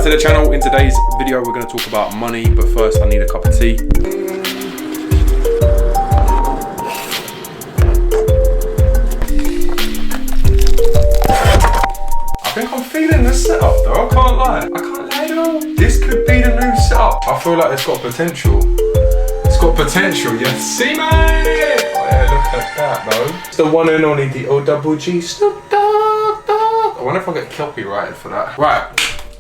to the channel. In today's video we're going to talk about money, but first I need a cup of tea. I think I'm feeling the setup though, I can't lie though. This could be the new setup. I feel like it's got potential. It's got potential, you see me? Oh yeah, look at that though. It's the one and only D-O-double-G Snoop Dogg. I wonder if I get copyrighted for that. Right.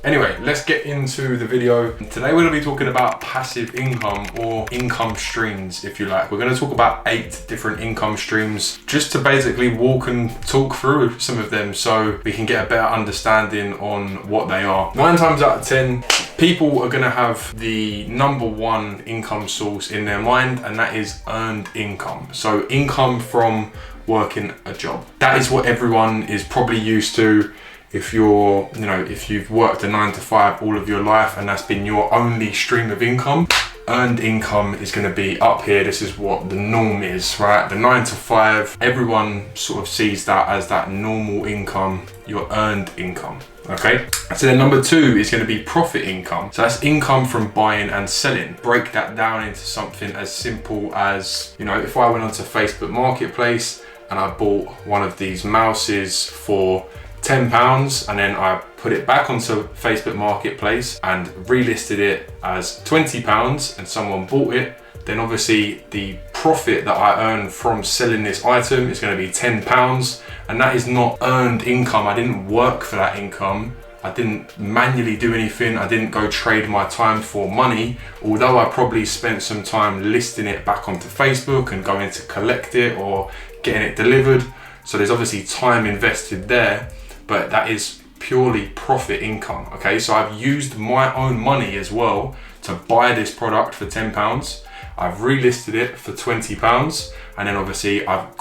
Anyway, let's get into the video. Today we're going to be talking about passive income, or income streams if you like. We're going to talk about 8 different income streams just to basically walk and talk through some of them so we can get a better understanding on what they are. 9 times out of 10, people are going to have the number one income source in their mind, and that is earned income. So income from working a job. That is what everyone is probably used to. If you're, if you've worked a 9 to 5 all of your life and that's been your only stream of income, earned income is going to be up here. This is what the norm is, right? The 9 to 5, everyone sort of sees that as that normal income, your earned income. Okay, so then number 2 is going to be profit income. So that's income from buying and selling. Break that down into something as simple as, if I went onto Facebook Marketplace and I bought one of these mouses for £10 and then I put it back onto Facebook Marketplace and relisted it as £20 and someone bought it, then obviously the profit that I earn from selling this item is going to be £10, and that is not earned income. I didn't work for that income. I didn't manually do anything. I didn't go trade my time for money, although I probably spent some time listing it back onto Facebook and going to collect it or getting it delivered. So there's obviously time invested there, but that is purely profit income. Okay, so I've used my own money as well to buy this product for £10. I've relisted it for £20, and then obviously I've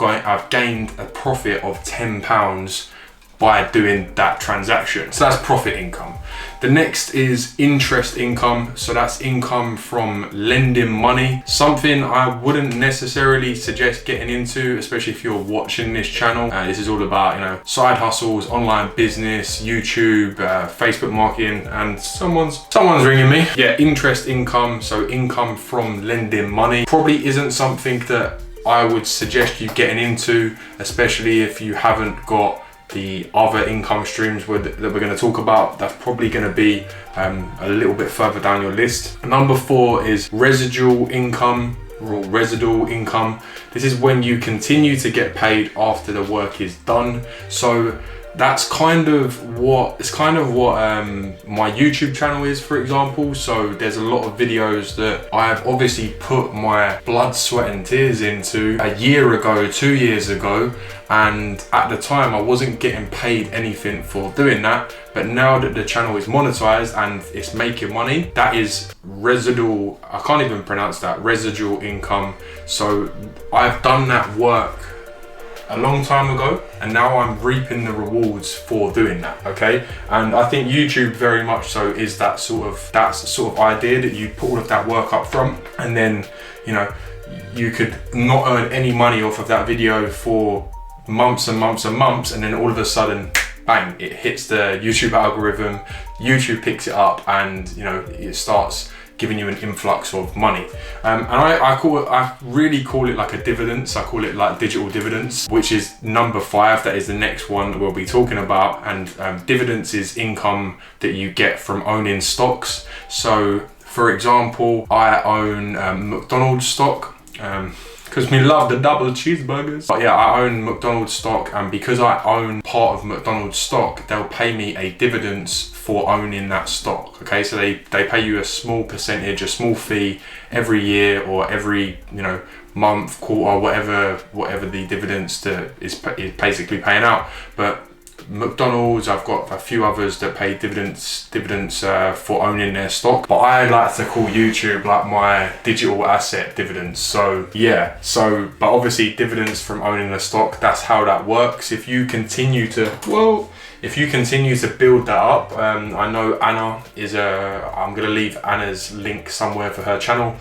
gained a profit of £10 by doing that transaction. So that's profit income. The next is interest income. So that's income from lending money. Something I wouldn't necessarily suggest getting into, especially if you're watching this channel. This is all about, side hustles, online business, YouTube, Facebook marketing, and someone's ringing me. Yeah, interest income. So income from lending money probably isn't something that I would suggest you getting into, especially if you haven't got the other income streams that we're going to talk about. That's probably going to be a little bit further down your list. Number 4 is residual income, or residual income. This is when you continue to get paid after the work is done. So that's kind of what my YouTube channel is, for example. So there's a lot of videos that I have obviously put my blood, sweat and tears into a year ago, 2 years ago, and at the time I wasn't getting paid anything for doing that. But now that the channel is monetized and it's making money, that is residual, I can't even pronounce that, residual income. So I've done that work a long time ago, and now I'm reaping the rewards for doing that. Okay, and I think YouTube very much so is that sort of idea that you put all of that work up front, and then you could not earn any money off of that video for months and months and months, and then all of a sudden, bang, it hits the YouTube algorithm, YouTube picks it up, and it starts giving you an influx of money. And I really call it like a dividends. I call it like digital dividends, which is number 5. That is the next one that we'll be talking about. And dividends is income that you get from owning stocks. So for example, I own McDonald's stock, because we love the double cheeseburgers. But yeah, I own McDonald's stock, and because I own part of McDonald's stock, they'll pay me a dividends for owning that stock. Okay, so they pay you a small percentage, a small fee every year or every month, quarter, whatever the dividends is basically paying out. But McDonald's, I've got a few others that pay dividends for owning their stock, but I like to call YouTube like my digital asset dividends. So yeah, but obviously dividends from owning the stock, that's how that works. If you continue to build that up, I know Anna I'm gonna leave Anna's link somewhere for her channel.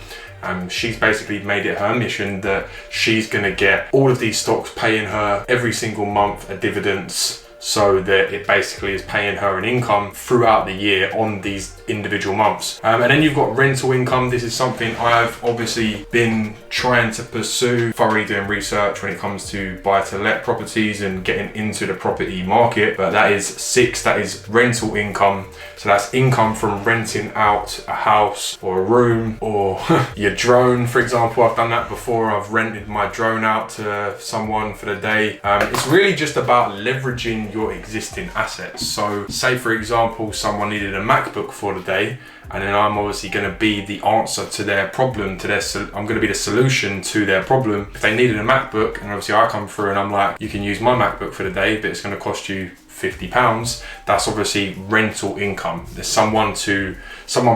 She's basically made it her mission that she's gonna get all of these stocks paying her every single month a dividends so that it basically is paying her an income throughout the year on these individual months. And then you've got rental income. This is something I've obviously been trying to pursue, thoroughly doing research when it comes to buy-to-let properties and getting into the property market. But that is that is rental income. So that's income from renting out a house or a room or your drone, for example. I've done that before. I've rented my drone out to someone for the day. It's really just about leveraging your existing assets. So say for example, someone needed a MacBook for the day, and then I'm obviously going to be the answer to their problem, I'm going to be the solution to their problem. If they needed a MacBook, and obviously I come through and I'm like, you can use my MacBook for the day, but it's going to cost you £50. That's obviously rental income. There's someone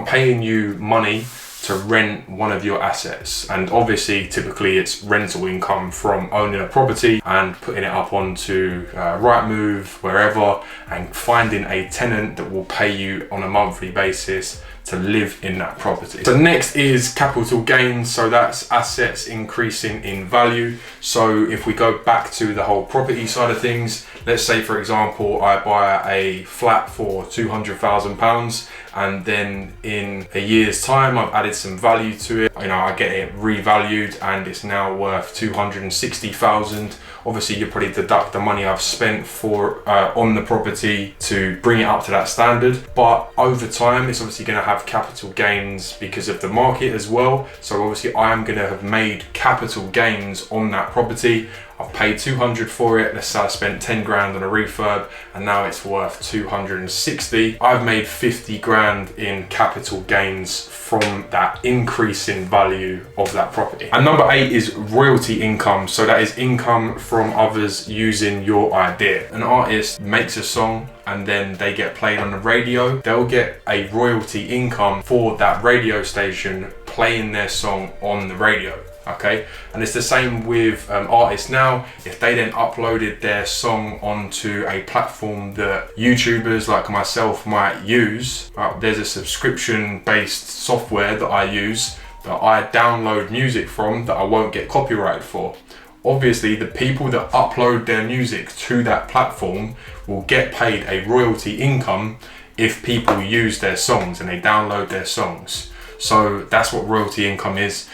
paying you money to rent one of your assets, and obviously typically it's rental income from owning a property and putting it up onto Rightmove, wherever, and finding a tenant that will pay you on a monthly basis to live in that property. So next is capital gains. So that's assets increasing in value. So if we go back to the whole property side of things, let's say for example I buy a flat for £200,000, and then in a year's time I've added some value to it. I get it revalued and it's now worth £260,000. Obviously you probably deduct the money I've spent on the property to bring it up to that standard, but over time it's obviously going to have capital gains because of the market as well. So obviously I am going to have made capital gains on that property. I've paid 200 for it. Let's say I spent 10 grand on a refurb and now it's worth 260. I've made 50 grand in capital gains from that increase in value of that property. And number 8 is royalty income. So that is income from others using your idea. An artist makes a song and then they get played on the radio. They'll get a royalty income for that radio station playing their song on the radio. Okay, and it's the same with artists now. If they then uploaded their song onto a platform that YouTubers like myself might use, there's a subscription based software that I use that I download music from that I won't get copyrighted for. Obviously the people that upload their music to that platform will get paid a royalty income if people use their songs and they download their songs. So that's what royalty income is.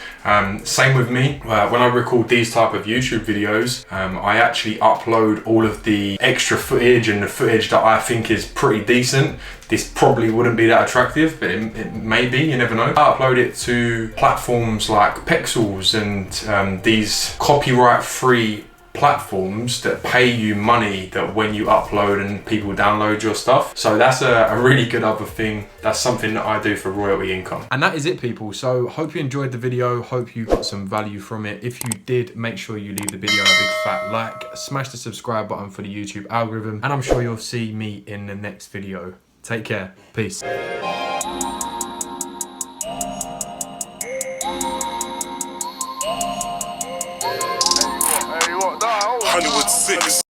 Same with me. When I record these type of YouTube videos, I actually upload all of the extra footage and the footage that I think is pretty decent. This probably wouldn't be that attractive, but it may be, you never know. I upload it to platforms like Pexels and these copyright-free platforms that pay you money that when you upload and people download your stuff. So that's a really good other thing. That's something that I do for royalty income. And that is it, people. So hope you enjoyed the video. Hope you got some value from it. If you did, make sure you leave the video a big fat like, smash the subscribe button for the YouTube algorithm, and I'm sure you'll see me in the next video. Take care. Peace. Hollywood 6.